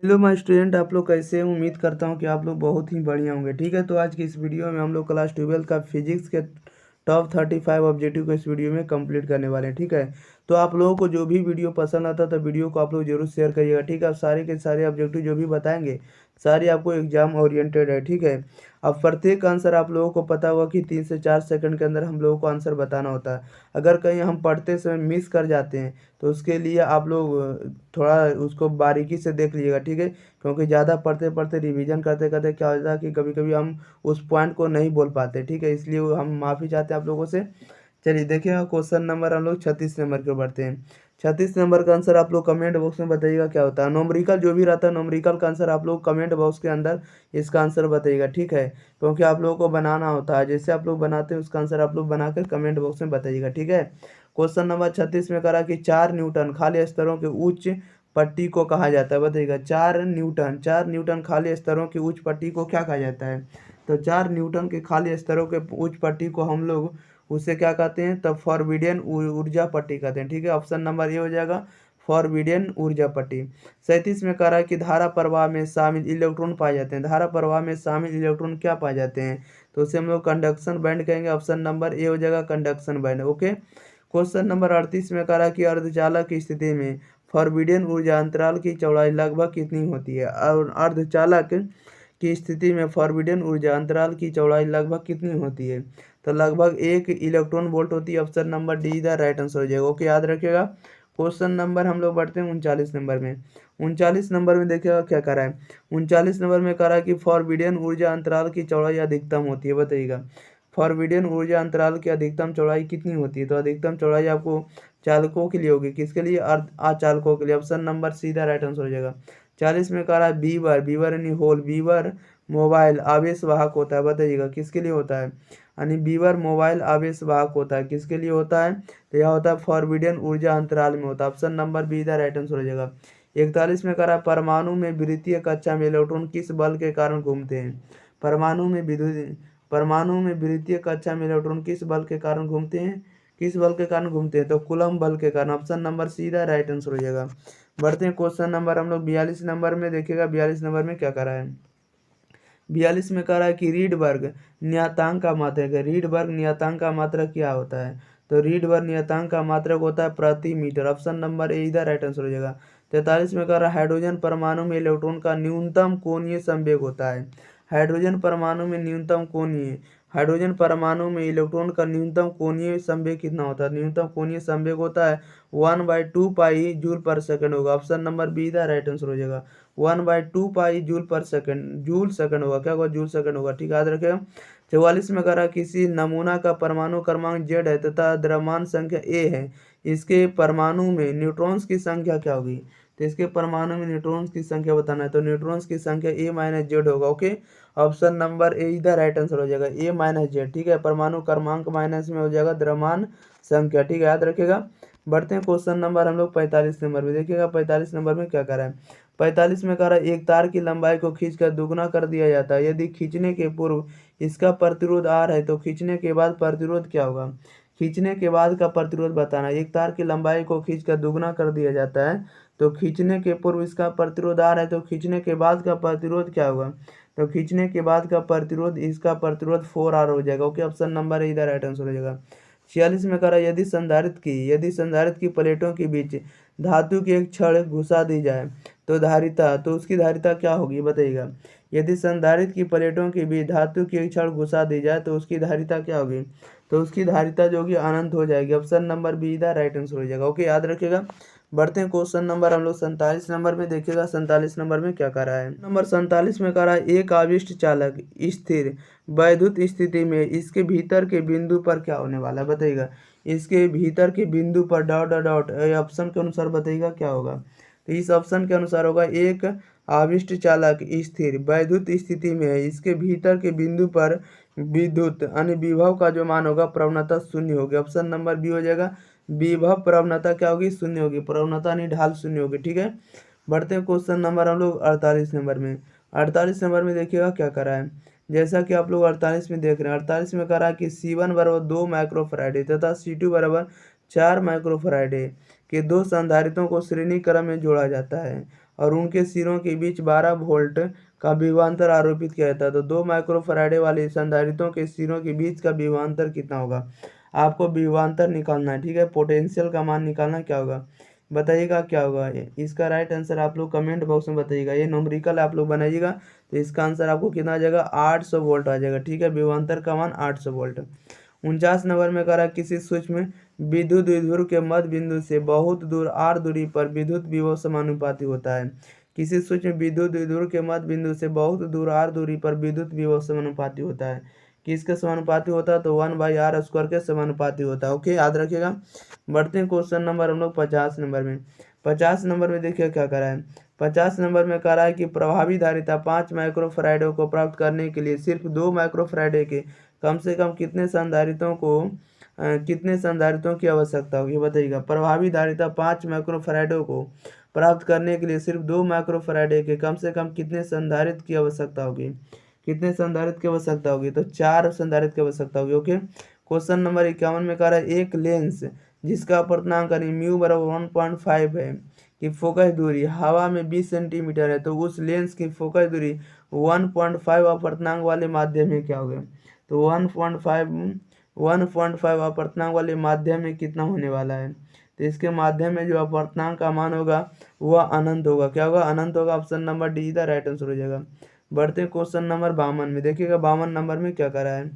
Hello my student, आप लोग कैसे हैं? उम्मीद करता हूँ कि आप लोग बहुत ही बढ़िया होंगे। ठीक है, तो आज की इस वीडियो में हम लोग क्लास 12 का फिजिक्स के टॉप 35 ऑब्जेक्टिव को इस वीडियो में कंप्लीट करने वाले हैं। ठीक है, तो आप लोगों को जो भी वीडियो पसंद आता है तो वीडियो को आप लोग जरूर शेयर करिएगा। ठीक है, अब सारे के सारे ऑब्जेक्टिव जो भी बताएंगे सारे आपको एग्जाम ओरिएंटेड है। ठीक है, अब प्रत्येक आंसर आप लोगों को पता होगा कि 3 से 4 सेकंड के अंदर हम लोगों को आंसर बताना होता है। अगर कहीं हम पढ़ते समय मिस कर जाते हैं तो उसके लिए आप लोग थोड़ा उसको बारीकी से देख लीजिएगा। ठीक है, क्योंकि ज़्यादा पढ़ते पढ़ते रिवीजन करते करते क्या होता है कि कभी कभी हम उस पॉइंट को नहीं बोल पाते। ठीक है, इसलिए हम माफ़ी चाहते हैं आप लोगों से। चलिए देखिए, क्वेश्चन नंबर हम लोग 36 नंबर के बढ़ते हैं। 36 नंबर का आंसर आप लोग कमेंट बॉक्स में बताइएगा क्या होता है। नोमरिकल जो भी रहता है, नोमरिकल का आंसर आप लोग कमेंट बॉक्स के अंदर इसका आंसर बताइएगा। ठीक है, क्योंकि आप लोगों को बनाना होता है, जैसे आप लोग बनाते हैं उसका आंसर आप लोग बनाकर कमेंट बॉक्स में बताइएगा। ठीक है, क्वेश्चन नंबर 36 में करा कि 4 न्यूटन खाली स्तरों के उच्च पट्टी को कहा जाता है। बताइएगा, 4 न्यूटन खाली स्तरों की उच्च पट्टी को क्या कहा जाता है? तो 4 न्यूटन के खाली स्तरों के उच्च पट्टी को हम लोग उसे क्या कहते हैं? तब फॉरबिडन ऊर्जा पट्टी कहते हैं। ठीक है, ऑप्शन नंबर ए हो जाएगा, फॉरबिडन ऊर्जा पट्टी। 37 में कह रहा है कि धारा प्रवाह में शामिल इलेक्ट्रॉन पाए जाते हैं। धारा प्रवाह में शामिल इलेक्ट्रॉन क्या पाए जाते हैं? तो उसे हम लोग कंडक्शन बैंड कहेंगे। ऑप्शन नंबर ए हो जाएगा, conduction band. Okay, question number 38 में कह रहा है कि अर्धचालक की स्थिति में फॉरबिडन ऊर्जा अंतराल की चौड़ाई लगभग कितनी होती है? और अर्धचालक की स्थिति में फॉरबिडन ऊर्जा अंतराल की चौड़ाई लगभग कितनी होती है? तो लगभग 1 इलेक्ट्रॉन वोल्ट होती है। Option number D the right answer हो जाएगा। ओके, याद रखिएगा। क्वेश्चन नंबर हम लोग बढ़ते हैं 39 नंबर में। 39 नंबर में देखिएगा क्या कह रहा है। 39 नंबर में कह रहा है कि फॉरबिडन ऊर्जा अंतराल की चौड़ाई अधिकतम होती है। बताइएगा, फॉरबिडन ऊर्जा अंतराल की अधिकतम चौड़ाई कितनी होती है? तो अधिकतम चौड़ाई आपको चालकों के लिए होगी। किसके लिए? अर्ध अचालकों के लिए। ऑप्शन नंबर सीधा राइट आंसर हो जाएगा। 40 में कह रहा है बीवर, बीवर यानी होल, बीवर मोबाइल आवेश वाहक होता है। बताइएगा किसके लिए होता है? यानी बीवर मोबाइल आवेश वाहक होता है। किसके लिए होता है? तो यह होता है फॉरबिडन ऊर्जा अंतराल में होता है। Option number B the right answer हो जाएगा। 41 में कह रहा है परमाणु में विद्युतीय कक्षा में इलेक्ट्रॉन किस बल के कारण घूमते हैं? परमाणु में विद्युत परमाणु में विद्युतीय कक्षा में इलेक्ट्रॉन किस बल के कारण घूमते हैं? किस बल के कारण घूमते हैं? तो कूलम्ब बल के कारण। ऑप्शन नंबर सीधा राइट आंसर हो जाएगा। बढ़ते हैं क्वेश्चन नंबर हम लोग 42 नंबर में। देखिएगा 42 नंबर में क्या कह रहा है। 42 में कह रहा है कि रीडबर्ग नियतांक का मात्रक है। रीडबर्ग नियतांक का मात्रक क्या होता है? तो रीडबर्ग नियतांक का मात्रक होता है प्रति मीटर। ऑप्शन नंबर ए इधर राइट आंसर हो जाएगा। 43 में कह रहा है हाइड्रोजन परमाणु में इलेक्ट्रॉन का न्यूनतम कोणीय संवेग होता है। हाइड्रोजन परमाणु में न्यूनतम कोणीय हाइड्रोजन परमाणु में इलेक्ट्रॉन का न्यूनतम कोणीय संवेग कितना होता है? न्यूनतम कोणीय संवेग होता है 1/2 पाई जूल पर सेकंड होगा। Option number B the right answer हो जाएगा। 1/2 पाई जूल पर सेकंड, जूल सेकंड होगा। क्या होगा? जूल सेकंड होगा। ठीक है, याद रखेगा। 44 में कह रहा किसी नमूना का परमाणु क्रमांक जेड है तथा द्रव्यमान संख्या ए है, इसके परमाणु में न्यूट्रॉन्स की संख्या क्या होगी? तो इसके परमाणु में न्यूट्रॉन्स की संख्या बताना है, तो न्यूट्रॉन्स की संख्या ए माइनस जेड होगा। ओके, ऑप्शन नंबर ए इधर राइट आंसर हो जाएगा, ए माइनस जेड। ठीक है, परमाणु क्रमांक माइनस में हो जाएगा द्रव्यमान संख्या। ठीक है, याद रखेगा। बढ़ते हैं क्वेश्चन नंबर हम लोग 45 नंबर में। देखिएगा 45 नंबर में क्या कर रहा है। 45 में कह रहा है एक तार की लंबाई को खींचकर दुगना कर दिया जाता है। यदि खींचने के पूर्व इसका प्रतिरोध आर है तो खींचने के बाद प्रतिरोध क्या होगा? खींचने के बाद का प्रतिरोध बताना। एक तार की लंबाई को खींचकर दुगना कर दिया जाता है, तो खींचने के पूर्व इसका प्रतिरोध आर है तो खींचने के बाद का प्रतिरोध क्या होगा? तो खींचने के बाद का प्रतिरोध, इसका प्रतिरोध 4R हो जाएगा। ओके, ऑप्शन नंबर इधर राइट आंसर हो जाएगा। 46 में कह रहा है यदि संधारित्र की प्लेटों के बीच धातु की एक छड़ घुसा दी जाए तो उसकी धारिता क्या होगी? बताइएगा, यदि संधारित्र की प्लेटों के बीच धातु की एक छड़ घुसा दी जाए तो उसकी धारिता क्या होगी? तो उसकी धारिता जो होगी अनंत हो जाएगी। Option number B the right answer हो जाएगा। ओके, याद रखिएगा। बढ़ते हैं क्वेश्चन नंबर हम लोग 47 नंबर में। देखिएगा 47 नंबर में क्या कर रहा है। नंबर 47 में कर रहा है एक आविष्ट चालक स्थिर वैद्युत स्थिति में इसके भीतर के बिंदु पर क्या होने वाला है? बताइएगा, इसके भीतर के बिंदु पर डॉट डॉट डॉट ऑप्शन के अनुसार बताइएगा क्या होगा? तो इस ऑप्शन के अनुसार होगा एक आविष्ट चालक स्थिर वैद्युत स्थिति में है, इसके भीतर के बिंदु पर विद्युत यानी विभव का जो मान होगा प्रवणता शून्य होगी। ऑप्शन नंबर बी हो जाएगा, विभव प्रवणता क्या होगी? शून्य होगी। प्रवणता नहीं, ढाल शून्य होगी। ठीक है, बढ़ते हैं क्वेश्चन नंबर हम लोग 48 नंबर में। 48 नंबर में देखिएगा क्या करा है। जैसा कि आप लोग 48 में देख रहे हैं, 48 में करा कि C1 बराबर 2 माइक्रोफराड तथा C2 बराबर 4 माइक्रोफराड के दो संधारित्रों को श्रेणी क्रम में जोड़ा जाता है और उनके सिरों के बीच 12 वोल्ट का विभवांतर आरोपित किया जाता है, तो 2 माइक्रोफैराडे वाले संधारित्रों के सिरों के बीच का विभवांतर कितना होगा। आपको विभवांतर निकालना है, ठीक है। पोटेंशियल का मान निकालना क्या होगा, बताइएगा क्या होगा। इसका राइट आंसर आप लोग कमेंट बॉक्स में बताइएगा। ये न्यूमेरिकल आप लोग बनाइएगा, तो इसका आंसर आपको कितना आ जाएगा, 800 वोल्ट आ जाएगा, ठीक है। विभवांतर का मान 800 वोल्ट। 49 नंबर में कह रहा है किसी सूक्ष्म विद्युत द्विध्रुव के मध्य बिंदु से बहुत दूर r दूरी पर विद्युत विभव समानुपाती होता है। किसी सूक्ष्म विद्युत द्विध्रुव के मध्य बिंदु से बहुत दूर r दूरी पर विद्युत विभव समानुपाती होता है। किसके समानुपाती होता है, तो 1/r² के समानुपाती होता है। ओके, याद रखिएगा। बढ़ते हैं क्वेश्चन नंबर हम लोग 50 नंबर में। 50 नंबर में देखिए क्या कह रहा है। 50 नंबर में कह रहा है कि प्रभावी धारिता 5 माइक्रोफैराडे को प्राप्त करने के लिए सिर्फ 2 माइक्रोफैराडे के कम से कम कितने संधारित्रों की आवश्यकता होगी, बताइएगा। प्रभावी धारिता 5 माइक्रोफैराडे को प्राप्त करने के लिए सिर्फ 2 माइक्रोफैराडे के कम से कम कितने संधारित्र की आवश्यकता होगी, कितने संधारित्र की आवश्यकता होगी, तो 4 संधारित्र की आवश्यकता होगी। ओके, क्वेश्चन नंबर 51 में कह रहा है एक लेंस जिसका अपर्तनांक म्यू बराबर 1.5 है की फोकस दूरी हवा में 20 सेंटीमीटर है, तो उस लेंस की फोकस दूरी 1.5 अपर्तनांक वाले माध्यम में क्या होगा, तो 1.5 अपर्तनांक वाले माध्यम में कितना होने वाला है, तो इसके माध्यम में जो अपर्तनांक का मान होगा वह अनंत होगा। क्या होगा, अनंत होगा। Option number D the right answer हो जाएगा। बढ़ते हैं क्वेश्चन नंबर 52 में। देखिएगा 52 नंबर में क्या कर रहा है।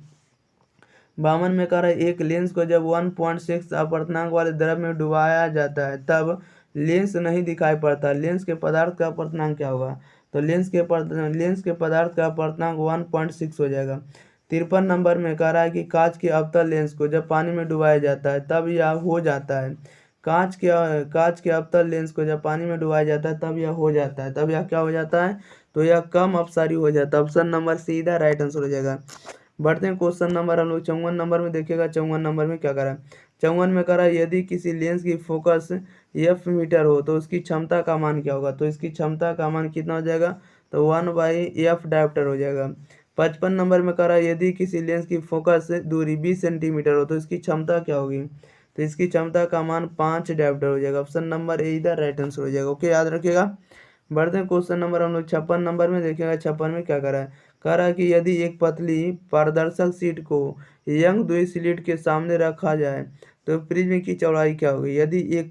52 में कह रहा है एक लेंस को जब 1.6 अपर्तनांक वाले द्रव में डुबाया जाता है तब लेंस नहीं दिखाई पड़ता, लेंस के पदार्थ का अपर्तनांक क्या होगा, तो लेंस के पदार्थ का अपर्तनांक 1.6 हो जाएगा। 53 नंबर में कह रहा है कि कांच के अवतल लेंस को जब पानी में डुबाया जाता है तब यह हो जाता है, कांच के अवतल लेंस को जब पानी में डुबाया जाता है तब यह हो जाता है, तब यह क्या हो जाता है, तो यह कम अपसारी हो जाता है। ऑप्शन नंबर सीधा राइट आंसर हो जाएगा। बढ़ते हैं क्वेश्चन नंबर हम लोग 54 नंबर में। देखिएगा 54 नंबर में क्या करा है। 54 में करा यदि किसी लेंस की फोकस f मीटर हो तो उसकी क्षमता का मान क्या होगा, तो इसकी क्षमता का मान कितना हो जाएगा, तो 1/f डायोप्टर हो जाएगा। 55 नंबर में करा यदि किसी लेंस की फोकस दूरी 20 सेंटीमीटर हो तो इसकी क्षमता क्या होगी, तो इसकी क्षमता का मान 5 डायोप्टर हो जाएगा। ऑप्शन नंबर ए इधर राइट आंसर हो जाएगा। ओके, याद रखिएगा। बढ़ते हैं क्वेश्चन नंबर हम लोग 56 नंबर में। देखिएगा 56 में क्या करा है। कह रहा है कि यदि एक पतली पारदर्शक शीट को यंग द्वि स्लिट के सामने रखा जाए तो प्रिज्म की चौड़ाई क्या होगी। यदि एक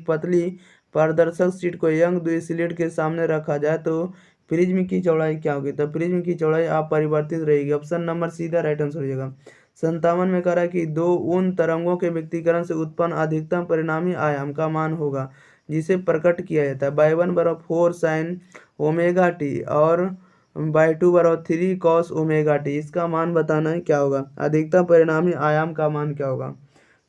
पतली पारदर्शक शीट को यंग द्वि स्लिट के सामने रखा जाए तो प्रिज्म की चौड़ाई क्या होगी, तो प्रिज्म की चौड़ाई अपरिवर्तित रहेगी। ऑप्शन नंबर सीधा राइट आंसर हो जाएगा। 57 में कह रहा है कि दो उन तरंगों के व्यक्तीकरण से उत्पन्न अधिकतम परिणामी आयाम का मान होगा जिसे प्रकट किया जाता है। बाई 1 बराबर 4 साइन ओमेगा टी और बाई 2 बराबर 3 कॉस ओमेगा टी। इसका मान बताना है क्या होगा, अधिकतम परिणामी आयाम का मान क्या होगा,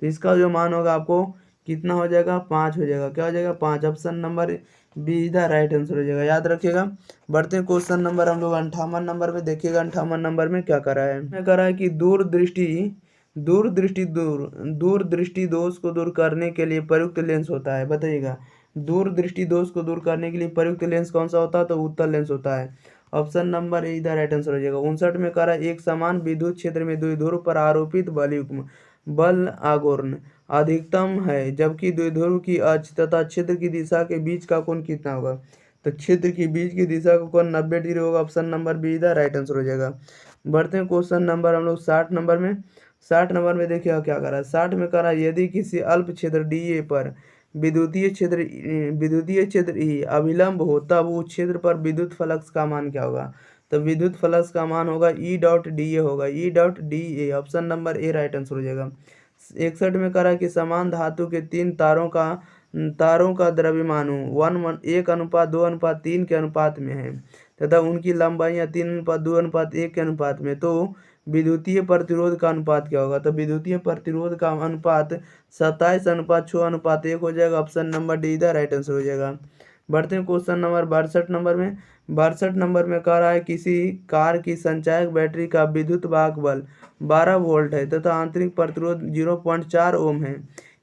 तो इसका जो मान होगा आपको कितना हो जाएगा, 5 हो जाएगा। क्या हो जाएगा, 5। Option number B the right answer हो जाएगा, याद रखिएगा। बढ़ते हैं क्वेश्चन नंबर हम लोग 58 नंबर में। देखिएगा 58 नंबर में क्या करा है। मैं कह रहा है कि दूरदृष्टि दोष को दूर करने के लिए प्रयुक्त लेंस होता है, बताइएगा। दूरदृष्टि दोष को दूर करने के लिए प्रयुक्त लेंस कौन सा होता है, तो उत्तल लेंस होता है। ऑप्शन नंबर ए इधर राइट आंसर हो जाएगा। 59 में कह रहा है एक समान विद्युत क्षेत्र में द्विध्रुव पर आरोपित बल आघूर्ण अधिकतम है जबकि द्विध्रुव की अक्ष तथा क्षेत्र की दिशा के बीच का कोण कितना होगा, तो क्षेत्र की बीच की दिशा का कोण 90 डिग्री होगा। ऑप्शन नंबर बी इधर राइट आंसर हो जाएगा। बढ़ते हैं क्वेश्चन नंबर हम लोग 60 नंबर में। 60 नंबर में देखिएगा क्या करा है। 60 में करा यदि किसी अल्प क्षेत्र डी पर विद्युतीय क्षेत्र ई अभिलंब हो तब उस क्षेत्र पर विद्युत फ्लक्स का मान क्या होगा, तो विद्युत फ्लक्स का मान होगा ई डॉट डी ए होगा, E dot D A. Option number A right answer हो जाएगा। 61 में करा कि समान धातु के 3 तारों का द्रव्यमान 1:2:3 के अनुपात में है तथा उनकी लंबाइयाँ 3:2:1 के अनुपात में, तो विद्युतीय प्रतिरोध का अनुपात क्या होगा, तो विद्युतीय प्रतिरोध का अनुपात 27:6:1 हो जाएगा। Option number D the right answer हो जाएगा। बढ़ते हैं क्वेश्चन नंबर 62 नंबर में। 62 नंबर में कह रहा है किसी कार की संचायक बैटरी का विद्युत वाहक बल 12 वोल्ट है तथा आंतरिक प्रतिरोध 0.4 ओम है।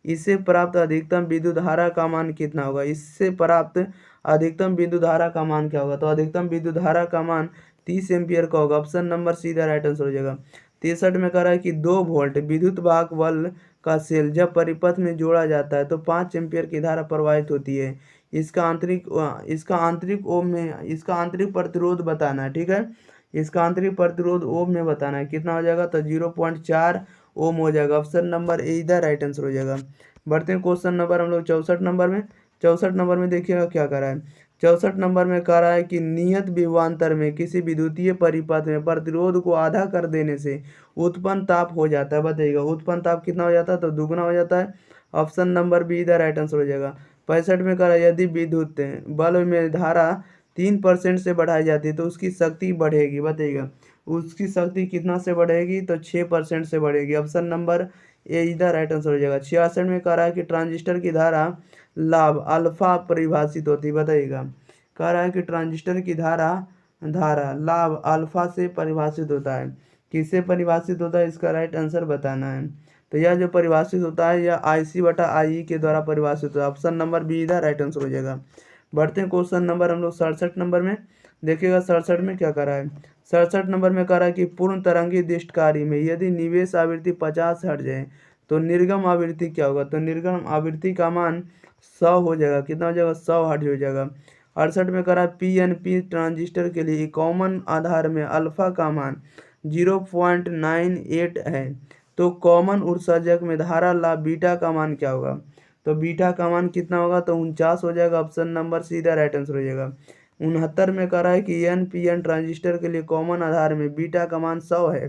इससे प्राप्त अधिकतम विद्युत धारा का मान कितना होगा, इससे प्राप्त अधिकतम विद्युत धारा का मान क्या होगा, तो अधिकतम विद्युत धारा का मान 30 एम्पियर का होगा। ऑप्शन नंबर सीधा राइट आंसर हो जाएगा। 63 में कह रहा है कि 2 वोल्ट विद्युत वाहक बल का सेल जब परिपथ में जोड़ा जाता है तो 5 एम्पियर की धारा प्रवाहित होती है। इसका आंतरिक ओम में इसका आंतरिक प्रतिरोध बताना है, ठीक है। इसका आंतरिक प्रतिरोध ओम में बताना है, कितना हो जाएगा, तो 0.4 ओम हो जाएगा। ऑप्शन नंबर ए इधर राइट आंसर हो जाएगा। बढ़ते हैं क्वेश्चन नंबर हम लोग 64 नंबर में। 64 नंबर में देखिएगा क्या कह रहा है। 64 नंबर में कह रहा है कि नियत विभवांतर में किसी विद्युतीय परिपथ में प्रतिरोध को आधा कर देने से उत्पन्न ताप हो जाता है। बताइएगा उत्पन्न ताप कितना हो जाता है, तो दुगना हो जाता है। ऑप्शन नंबर बी इधर राइट आंसर हो जाएगा। 65 में कह रहा है यदि विद्युत बल्ब में धारा 3% से बढ़ाई जाती है तो उसकी शक्ति बढ़ेगी। बताइएगा उसकी शक्ति कितना से बढ़ेगी, तो 6% से बढ़ेगी। ऑप्शन नंबर ए इधर राइट आंसर हो जाएगा। 66 में कह रहा है कि ट्रांजिस्टर की धारा लाभ अल्फा परिभाषित होती है। बताइएगा कह रहा है कि ट्रांजिस्टर की धारा धारा लाभ अल्फा से परिभाषित होता है। किससे परिभाषित होता है, इसका राइट आंसर बताना है। तो यह जो परिभाषित होता है यह IC/IE के द्वारा परिभाषित होता है। ऑप्शन नंबर बी इधर राइट आंसर हो जाएगा। बढ़ते हैं क्वेश्चन नंबर हम लोग 67 नंबर में। देखिएगा 67 में क्या कर रहा है। 67 नंबर में कह रहा है कि पूर्ण तरंगी दृष्टकारी में यदि निवेश आवृत्ति 50 हर्ट्ज है तो निर्गम आवृत्ति क्या होगा, तो निर्गम आवृत्ति का मान 100 हो जाएगा। कितना हो जाएगा, 100 हर्ट्ज हो जाएगा। 68 में कह रहा है PNP ट्रांजिस्टर के लिए कॉमन आधार में अल्फा का मान 0.98 है तो कॉमन उत्सर्जक में धारा लाभ बीटा का मान क्या होगा, तो बीटा का मान कितना होगा, तो 49 हो जाएगा। ऑप्शन नंबर सीधा राइट आंसर हो जाएगा। 69 में कह रहा है कि NPN ट्रांजिस्टर के लिए कॉमन आधार में बीटा का मान 100 है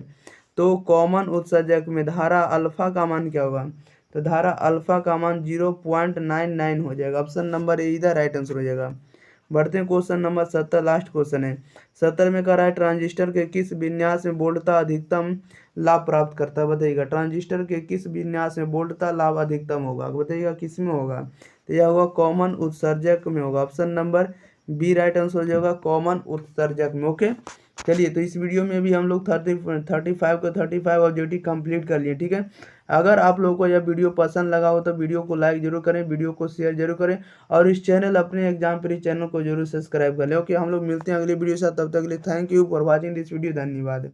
तो कॉमन उत्सर्जक में धारा अल्फा का मान क्या होगा, तो धारा अल्फा का मान 0.99 हो जाएगा। ऑप्शन नंबर ए इधर राइट आंसर हो जाएगा। बढ़ते हैं क्वेश्चन नंबर 70, लास्ट क्वेश्चन है। 70 में कह रहा है ट्रांजिस्टर के किस विन्यास में वोल्टता अधिकतम लाभ प्राप्त करता है। बताइएगा ट्रांजिस्टर के किस विन्यास में वोल्टता लाभ अधिकतम होगा, बताइएगा किस में होगा, तो यह होगा कॉमन उत्सर्जक में होगा। Option number B right answer हो जाएगा, कॉमन उत्सर्जक में। ओके चलिए, तो इस वीडियो में भी हम लोग 35 ऑब्जेक्टिव कंप्लीट कर लिए, ठीक है। अगर आप लोगों को यह वीडियो पसंद लगा हो तो वीडियो को लाइक जरूर करें, वीडियो को शेयर जरूर करें और इस चैनल अपने एग्जाम प्री चैनल को जरूर सब्सक्राइब कर लें। ओके हम लोग मिलते हैं अगली वीडियो के साथ, तब तक के लिए thank you for watching this video. धन्यवाद।